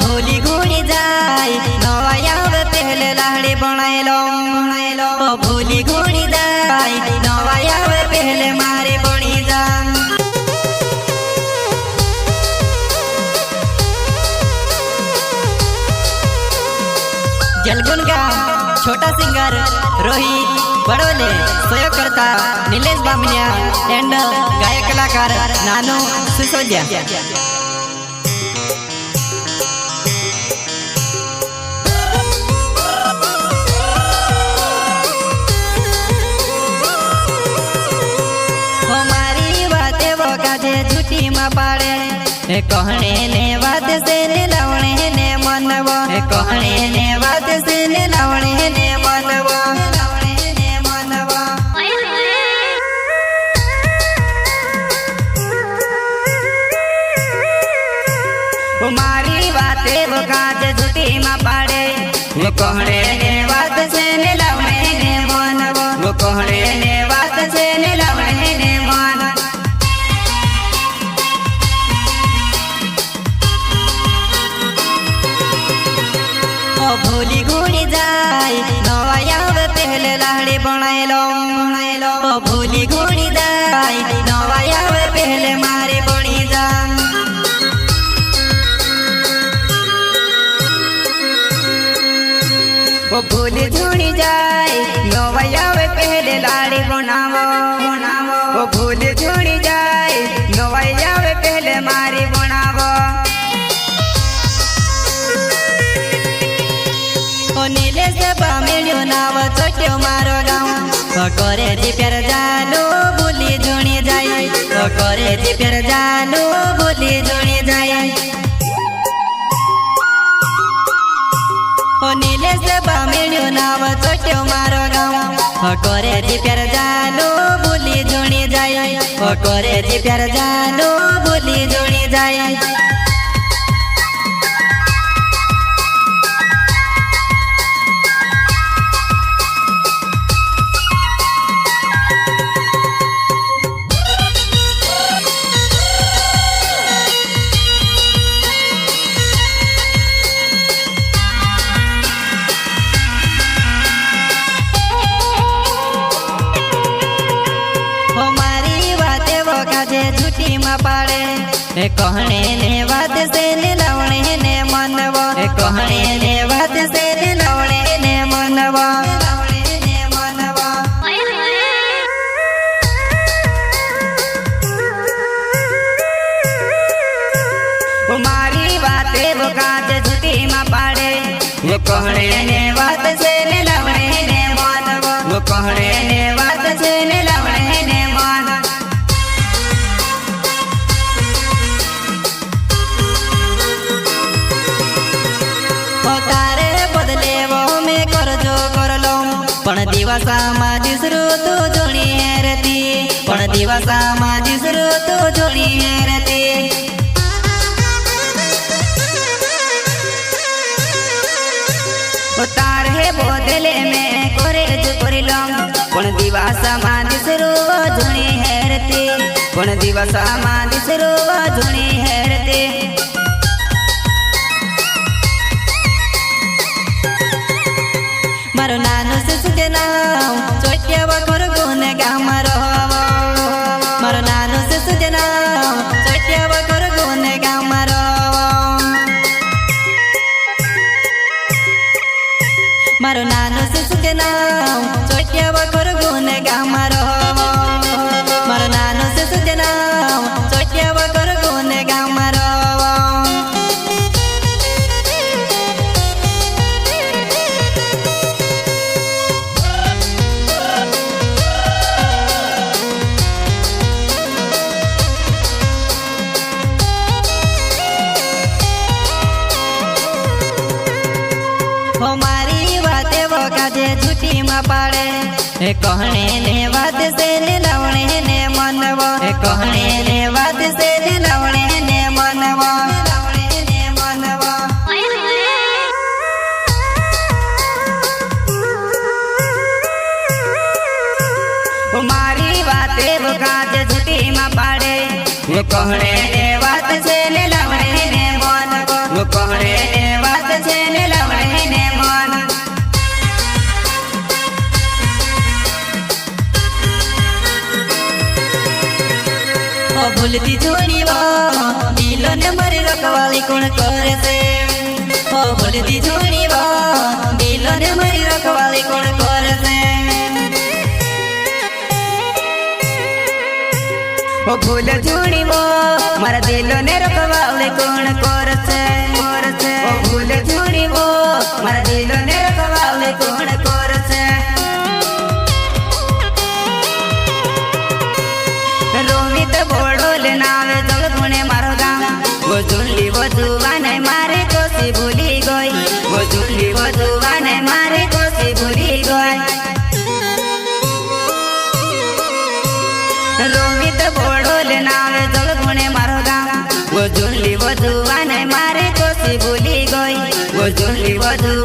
भूली घूनी जाए नवाया पहले लाड़ी बनाएलो भूली घूनी जाए नवाया पहले मारे बनी जा जलगुन का छोटा सिंगर रोहित बड़ोले सहयोग करता नीलेश बामनिया एंड गायक कलाकार नानू सिसोदिया। हमारी बातें वो काजे झूठी में पाड़े कहने ने बात से लावणे ने मनवा कहने ने बात से लावणे ने मनवा मारी बातें वो काज झूठी में पाड़े वो कहने ने बात से लावणे ने मनवा वो कहने ने बात से लावणे ने मन भूली घूनी जाए नवाया पहले लाड़ी बनाएलो भूली घूनी जाए नवाया पहले मारे बनी जा भूली घूनी जाए नवाया पहले लाड़ी बनावो भूली घूनी जाए नवाया पहले मारे बनावो नीलेश बामिल्यो नाव चट्यो मारो गाँव करे जी प्यार जानो भूली जुणी जाए करे जी प्यार जानो भूली जुणी जाए नीलेश बामिल्यो नाव चट्यो मारो गाँव करे जी प्यार जानो भूली जुणी जाए करे जी प्यार जानो भूली जुणी जाए। झूठी में पाड़े कहने ने बात से लावणे ने मनवा कहने ने बात से लावणे ने मनवा मारी बातें वो काज झूठी में पाड़े वो कहने ने बात से लावणे ने मनवा वो कहने ने बात से लावणे ने मन पण दिवसा में दिसरो तो जोड़ी हेरती पण दिवसा में दिसरो तो जोड़ी हेरती तार है बोतले में करे जो करिलो पण दिवसा में दिसरो जोड़ी हेरती पण दिवसा में दिसरो जोड़ी हेरती मारो नानो से सुजना चोट्या बखर गुने गाम रहो मारो नानो से सुजना चोट्या बखर गुने गाम रहो मारो नानो से सुजना चोट्या बखर गुने गाम रहो मारो नानो से सुजना चोट्या बखर गुने गाम रहो हमारी बातें वो काजे झूठी में पाड़े कहने ने बात से लावणे ने मनवा कहने ने बात से लावणे ने मनवा हमारी बातें वो काजे झूठी में पाड़े कहने ने बात से लावणे ने मनवा कहने કહણે ને વાત છે ને લવણે ને મન ભૂલતી છોડી દિલો ને મારી રખવાળી કોણ કરે છે ભૂલતી છોડી દિલો ને મારી રખવાળી કોણ કરે છે ભૂલ છોડી મારા દિલો ને રખવાળી કોણ કરે છે ભૂલ છોડી મારા દિલો ને રખવાળી કોણ કરે છે રોમિત બોડોલ નાવે જળ ગુણે મારો ગામ વો ઝુલ્લી વધુવાને મારે કોસી ભૂલી ગઈ વો ઝુલ્લી વધુવાને મારે કોસી ભૂલી ગઈ રોમિત બોડોલ નાવે જળ ગુણે મારો ગામ વો ઝુલ્લી વધુવાને મારે કોસી ભૂલી ગઈ વો ઝુલ્લી વધુ